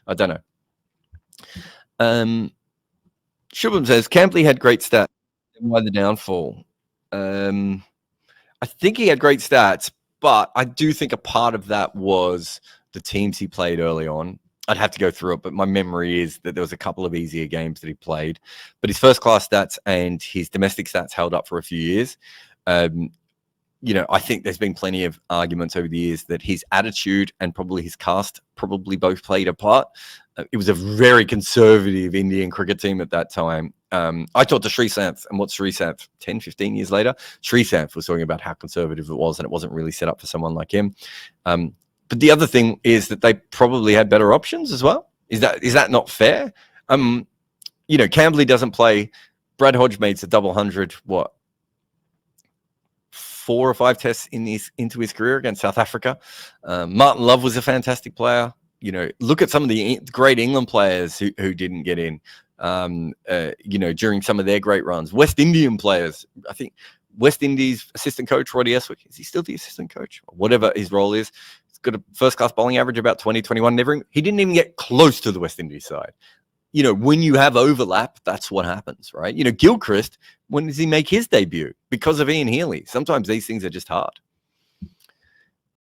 I don't know. Shubham says, Kambli had great stats. Why the downfall? I think he had great stats, but I do think a part of that was the teams he played early on. I'd have to go through it, but my memory is that there was a couple of easier games that he played. But his first-class stats and his domestic stats held up for a few years. I think there's been plenty of arguments over the years that his attitude and probably his cast probably both played a part. It was a very conservative Indian cricket team at that time. I talked to Srisanth, and what's Srisanth 10, 15 years later? Srisanth was talking about how conservative it was, and it wasn't really set up for someone like him. But the other thing is that they probably had better options as well. Is that not fair? Kambli doesn't play. Brad Hodge made a double hundred, 4 or 5 tests into his career against South Africa. Martin Love was a fantastic player. Look at some of the great England players who didn't get in, during some of their great runs. West Indian players, I think West Indies assistant coach, Roddy Eswick, is he still the assistant coach? Whatever his role is. He's got a first-class bowling average about 20, 21. He didn't even get close to the West Indies side. When you have overlap, that's what happens, right? Gilchrist, when does he make his debut? Because of Ian Healy. Sometimes these things are just hard.